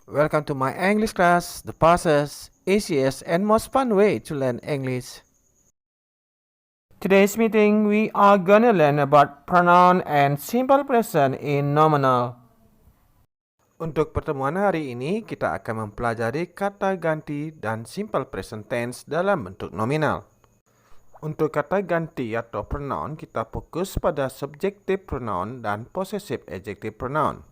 Welcome to my English class, the fastest, easiest, and most fun way to learn English. Today's meeting, we are gonna learn about pronoun and simple present in nominal. Untuk pertemuan hari ini, kita akan mempelajari kata ganti dan simple present tense dalam bentuk nominal. Untuk kata ganti atau pronoun, kita fokus pada subjective pronoun dan possessive adjective pronoun.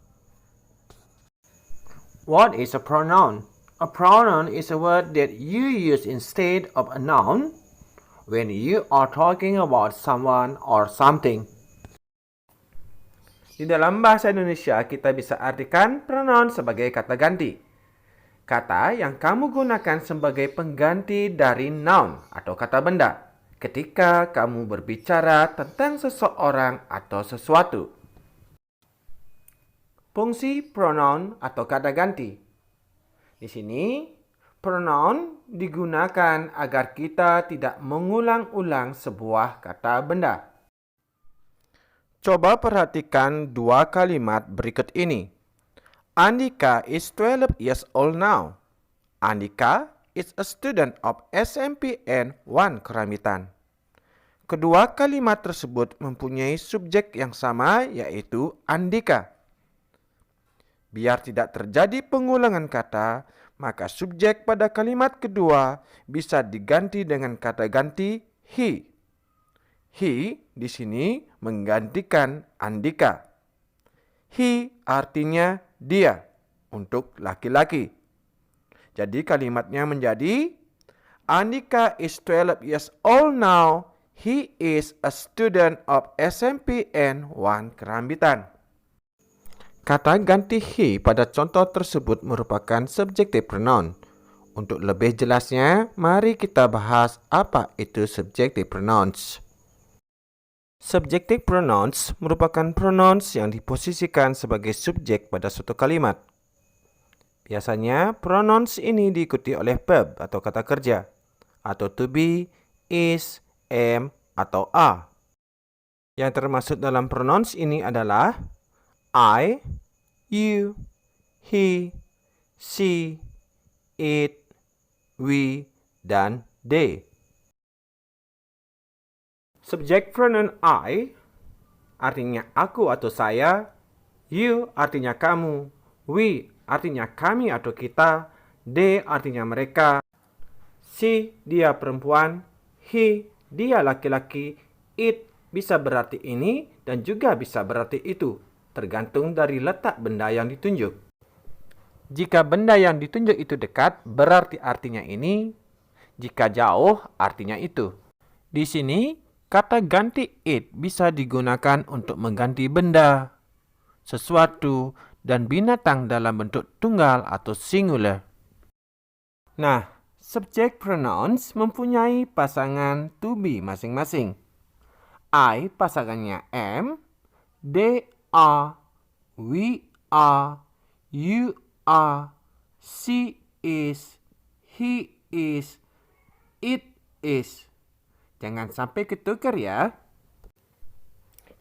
What is a pronoun? A pronoun is a word that you use instead of a noun when you are talking about someone or something. Di dalam bahasa Indonesia, kita bisa artikan pronoun sebagai kata ganti. Kata yang kamu gunakan sebagai pengganti dari noun atau kata benda ketika kamu berbicara tentang seseorang atau sesuatu. Fungsi pronoun atau kata ganti. Di sini, pronoun digunakan agar kita tidak mengulang-ulang sebuah kata benda. Coba perhatikan dua kalimat berikut ini. Andika is 12 years old now. Andika is a student of SMPN 1 Kerambitan. Kedua kalimat tersebut mempunyai subjek yang sama, yaitu Andika. Biar tidak terjadi pengulangan kata, maka subjek pada kalimat kedua bisa diganti dengan kata ganti he. He di sini menggantikan Andika. He artinya dia untuk laki-laki. Jadi kalimatnya menjadi Andika is 12 years old now. He is a student of SMPN 1 Kerambitan. Kata ganti he pada contoh tersebut merupakan subjective pronoun. Untuk lebih jelasnya, mari kita bahas apa itu subjective pronouns. Subjective pronouns merupakan pronouns yang diposisikan sebagai subjek pada suatu kalimat. Biasanya, pronouns ini diikuti oleh verb atau kata kerja, atau to be, is, am, atau are. Yang termasuk dalam pronouns ini adalah I, you, he, she, it, we, dan they. Subjek pronoun I artinya aku atau saya, you artinya kamu, we artinya kami atau kita, they artinya mereka, she dia perempuan, he dia laki-laki, it bisa berarti ini dan juga bisa berarti itu, tergantung dari letak benda yang ditunjuk. Jika benda yang ditunjuk itu dekat, berarti artinya ini. Jika jauh, artinya itu. Di sini, kata ganti it bisa digunakan untuk mengganti benda, sesuatu, dan binatang dalam bentuk tunggal atau singular. Nah, subject pronouns mempunyai pasangan to be masing-masing. I pasangannya am, they are, we are, you are, she is, he is, it is. Jangan sampai ketukar ya.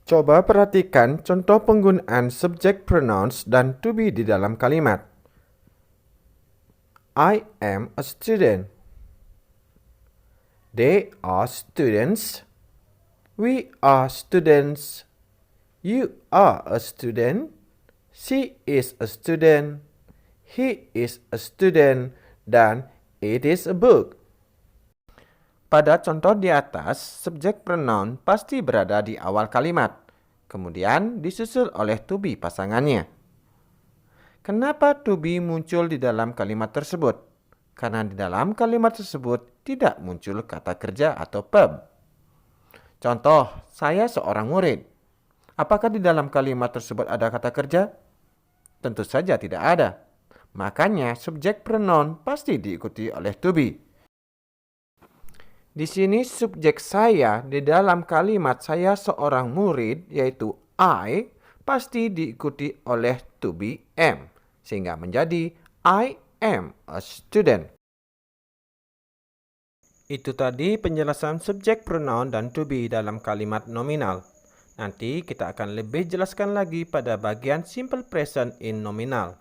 Coba perhatikan contoh penggunaan subject pronouns dan to be di dalam kalimat. I am a student. They are students. We are students. You are a student. She is a student. He is a student. Dan it is a book. Pada contoh di atas, subjek pronoun pasti berada di awal kalimat. Kemudian disusul oleh to be pasangannya. Kenapa to be muncul di dalam kalimat tersebut? Karena di dalam kalimat tersebut tidak muncul kata kerja atau verb. Contoh, saya seorang murid. Apakah di dalam kalimat tersebut ada kata kerja? Tentu saja tidak ada. Makanya subjek pronoun pasti diikuti oleh to be. Di sini subjek saya di dalam kalimat saya seorang murid, yaitu I, pasti diikuti oleh to be am. Sehingga menjadi I am a student. Itu tadi penjelasan subjek pronoun dan to be dalam kalimat nominal. Nanti kita akan lebih jelaskan lagi pada bagian simple present in nominal.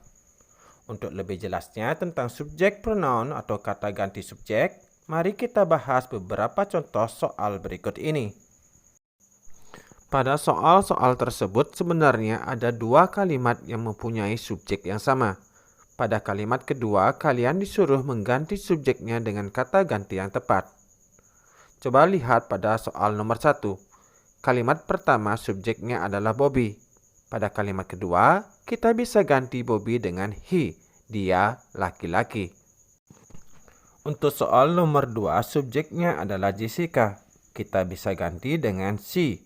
Untuk lebih jelasnya tentang subjek pronoun atau kata ganti subjek, mari kita bahas beberapa contoh soal berikut ini. Pada soal-soal tersebut sebenarnya ada dua kalimat yang mempunyai subjek yang sama. Pada kalimat kedua, kalian disuruh mengganti subjeknya dengan kata ganti yang tepat. Coba lihat pada soal nomor 1. Kalimat pertama subjeknya adalah Bobby. Pada kalimat kedua, kita bisa ganti Bobby dengan he, dia laki-laki. Untuk soal nomor 2, subjeknya adalah Jessica. Kita bisa ganti dengan she,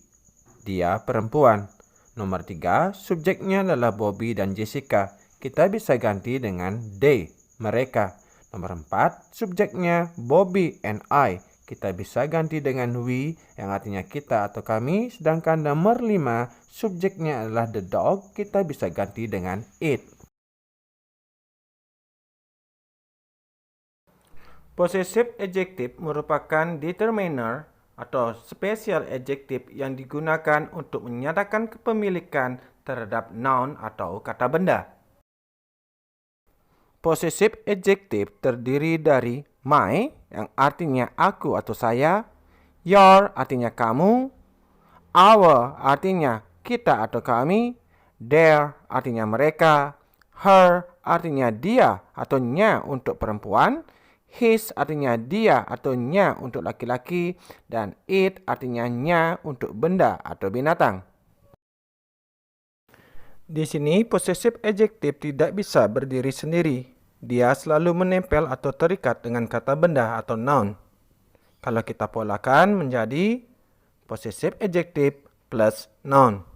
dia perempuan. Nomor 3, subjeknya adalah Bobby dan Jessica. Kita bisa ganti dengan they, mereka. Nomor 4, subjeknya Bobby and I. Kita bisa ganti dengan we yang artinya kita atau kami. Sedangkan nomor 5, subjeknya adalah the dog. Kita bisa ganti dengan it. Possessive adjective merupakan determiner atau special adjective yang digunakan untuk menyatakan kepemilikan terhadap noun atau kata benda. Possessive adjective terdiri dari my yang artinya aku atau saya, your artinya kamu, our artinya kita atau kami, their artinya mereka, her artinya dia atau nya untuk perempuan, his artinya dia atau nya untuk laki-laki, dan it artinya nya untuk benda atau binatang. Di sini possessive adjective tidak bisa berdiri sendiri. Dia selalu menempel atau terikat dengan kata benda atau noun. Kalau kita polakan menjadi possessive adjective plus noun.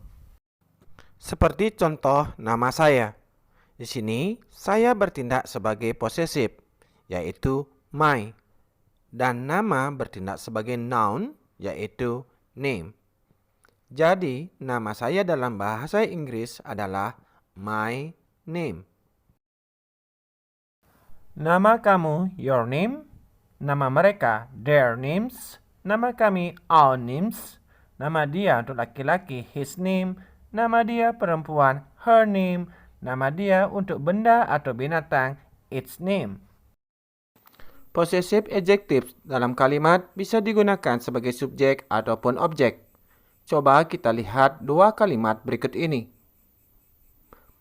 Seperti contoh nama saya. Di sini saya bertindak sebagai possessive, yaitu my. Dan nama bertindak sebagai noun, yaitu name. Jadi, nama saya dalam bahasa Inggris adalah my name. Nama kamu, your name. Nama mereka, their names. Nama kami, our names. Nama dia untuk laki-laki, his name. Nama dia perempuan, her name. Nama dia untuk benda atau binatang, its name. Possessive adjective dalam kalimat bisa digunakan sebagai subjek ataupun objek. Coba kita lihat dua kalimat berikut ini.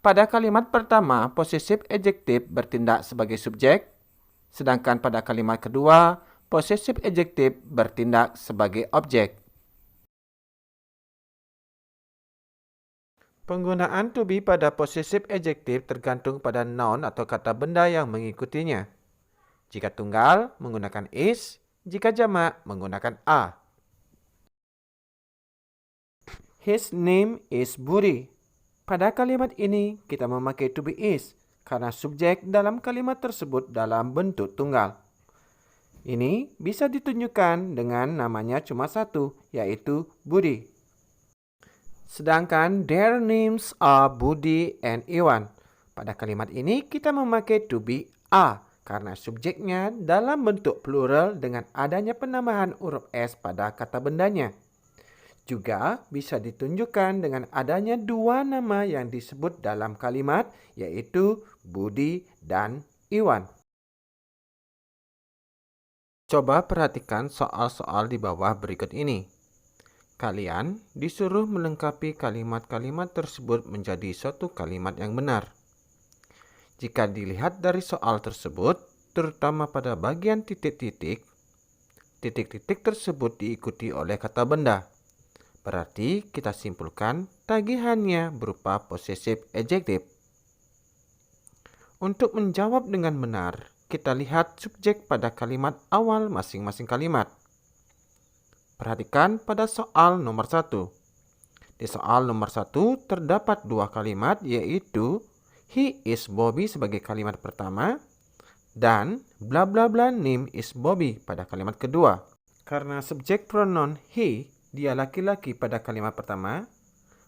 Pada kalimat pertama, possessive adjective bertindak sebagai subjek, sedangkan pada kalimat kedua, possessive adjective bertindak sebagai objek. Penggunaan to be pada possessive adjective tergantung pada noun atau kata benda yang mengikutinya. Jika tunggal, menggunakan is, jika jamak, menggunakan a. His name is Budi. Pada kalimat ini, kita memakai to be is karena subjek dalam kalimat tersebut dalam bentuk tunggal. Ini bisa ditunjukkan dengan namanya cuma satu, yaitu Budi. Sedangkan their names are Budi and Iwan. Pada kalimat ini, kita memakai to be a karena subjeknya dalam bentuk plural dengan adanya penambahan huruf s pada kata bendanya. Juga bisa ditunjukkan dengan adanya dua nama yang disebut dalam kalimat, yaitu Budi dan Iwan. Coba perhatikan soal-soal di bawah berikut ini. Kalian disuruh melengkapi kalimat-kalimat tersebut menjadi suatu kalimat yang benar. Jika dilihat dari soal tersebut, terutama pada bagian titik-titik, titik-titik tersebut diikuti oleh kata benda. Berarti kita simpulkan tagihannya berupa possessive adjective. Untuk menjawab dengan benar, kita lihat subjek pada kalimat awal masing-masing kalimat. Perhatikan pada soal nomor 1. Di soal nomor 1 terdapat dua kalimat, yaitu he is Bobby sebagai kalimat pertama dan bla bla bla name is Bobby pada kalimat kedua. Karena subjek pronoun he, dia laki-laki pada kalimat pertama,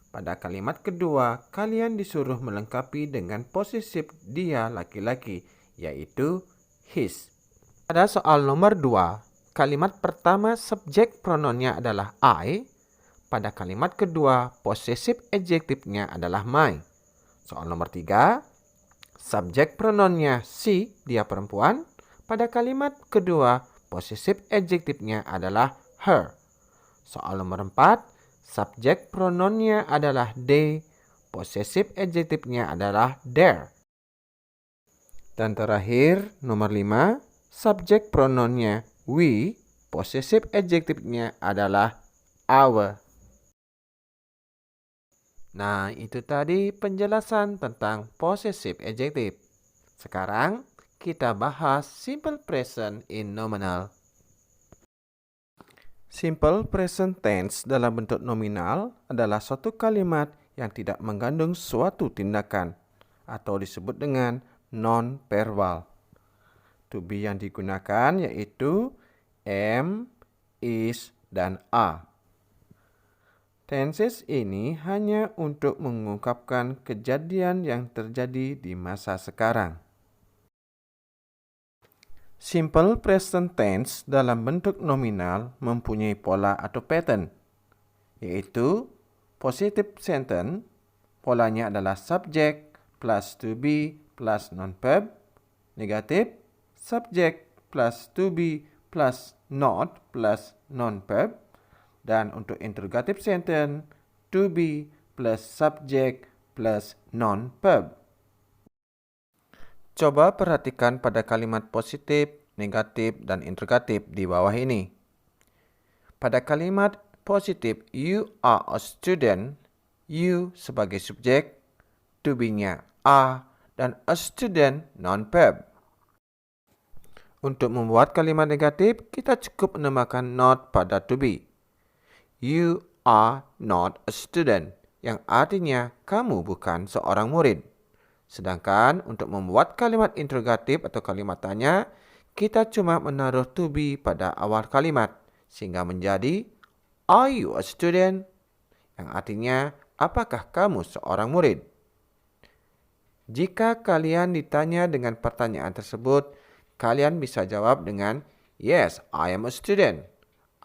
pada kalimat kedua kalian disuruh melengkapi dengan posesif dia laki-laki, yaitu his. Pada soal nomor 2, kalimat pertama subjek pronounnya adalah I, pada kalimat kedua posesif adjektifnya adalah my. Soal nomor 3, Subjek pronounnya she, dia perempuan. Pada kalimat kedua, possessive adjektifnya adalah her. Soal nomor 4, subjek pronounnya adalah they, possessive adjektifnya adalah their. Dan terakhir, nomor 5, subjek pronounnya we, possessive adjektifnya adalah our. Nah, itu tadi penjelasan tentang possessive adjective. Sekarang kita bahas simple present in nominal. Simple present tense dalam bentuk nominal adalah suatu kalimat yang tidak mengandung suatu tindakan atau disebut dengan non-verbal. To be yang digunakan yaitu am, is, dan are. Tenses ini hanya untuk mengungkapkan kejadian yang terjadi di masa sekarang. Simple present tense dalam bentuk nominal mempunyai pola atau pattern, yaitu positive sentence, polanya adalah subject plus to be plus non-verb, negatif, subject plus to be plus not plus non-verb, dan untuk interrogative sentence, to be plus subject plus non-verb. Coba perhatikan pada kalimat positif, negatif, dan interrogatif di bawah ini. Pada kalimat positif, you are a student, you sebagai subjek, to be-nya are, dan a student non-verb. Untuk membuat kalimat negatif, kita cukup menambahkan not pada to be. You are not a student, yang artinya kamu bukan seorang murid. Sedangkan untuk membuat kalimat interrogatif atau kalimat tanya, kita cuma menaruh to be pada awal kalimat, sehingga menjadi are you a student? Yang artinya, apakah kamu seorang murid? Jika kalian ditanya dengan pertanyaan tersebut, kalian bisa jawab dengan yes, I am a student.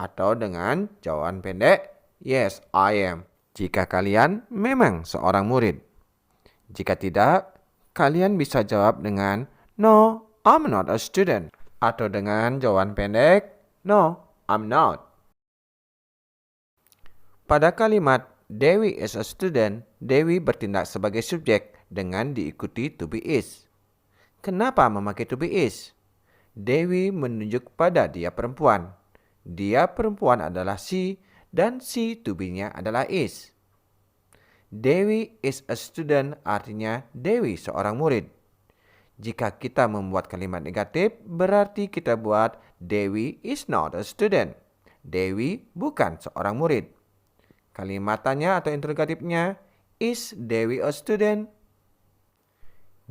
Atau dengan jawaban pendek, yes, I am. Jika kalian memang seorang murid. Jika tidak, kalian bisa jawab dengan no, I'm not a student. Atau dengan jawaban pendek, no, I'm not. Pada kalimat Dewi is a student, Dewi bertindak sebagai subjek dengan diikuti to be is. Kenapa memakai to be is? Dewi menunjuk pada dia perempuan. Dia perempuan adalah she dan she to be-nya adalah is. Dewi is a student artinya Dewi seorang murid. Jika kita membuat kalimat negatif, berarti kita buat Dewi is not a student. Dewi bukan seorang murid. Kalimat tanya atau interrogatifnya, is Dewi a student?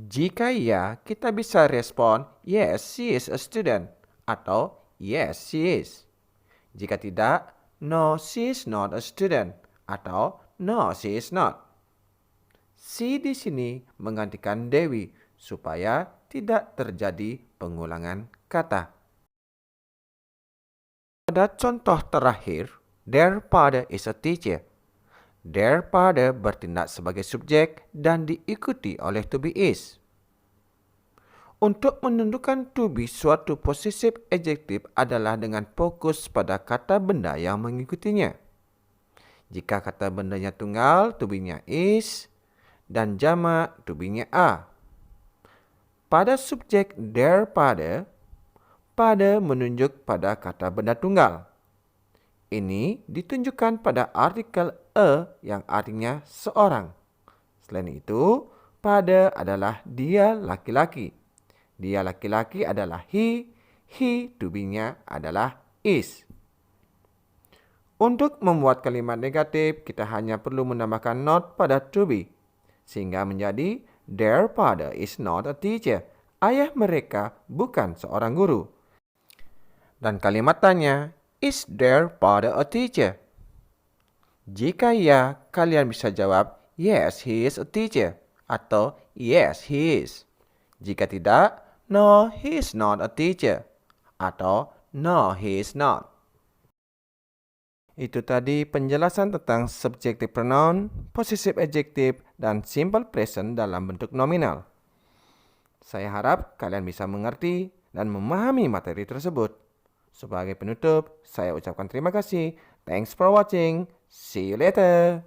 Jika ya, kita bisa respon, yes, she is a student. Atau, yes, she is. Jika tidak, no, she is not a student. Atau, no, she is not. She di sini menggantikan Dewi supaya tidak terjadi pengulangan kata. Pada contoh terakhir, their father is a teacher. Their father bertindak sebagai subjek dan diikuti oleh to be is. Untuk menentukan to be suatu possessive adjective adalah dengan fokus pada kata benda yang mengikutinya. Jika kata bendanya tunggal, to be-nya is, dan jamak, to be-nya are. Pada subjek their father, pada menunjuk pada kata benda tunggal. Ini ditunjukkan pada artikel a yang artinya seorang. Selain itu, pada adalah dia laki-laki. Dia laki-laki adalah he to be-nya adalah is. Untuk membuat kalimat negatif, kita hanya perlu menambahkan not pada to be, sehingga menjadi their father is not a teacher. Ayah mereka bukan seorang guru. Dan kalimat tanya, is their father a teacher? Jika ya, kalian bisa jawab, yes, he is a teacher. Atau, yes, he is. Jika tidak, no, he is not a teacher. Atau, no, he is not. Itu tadi penjelasan tentang subjective pronoun, possessive adjective, dan simple present dalam bentuk nominal. Saya harap kalian bisa mengerti dan memahami materi tersebut. Sebagai penutup, saya ucapkan terima kasih. Thanks for watching. See you later.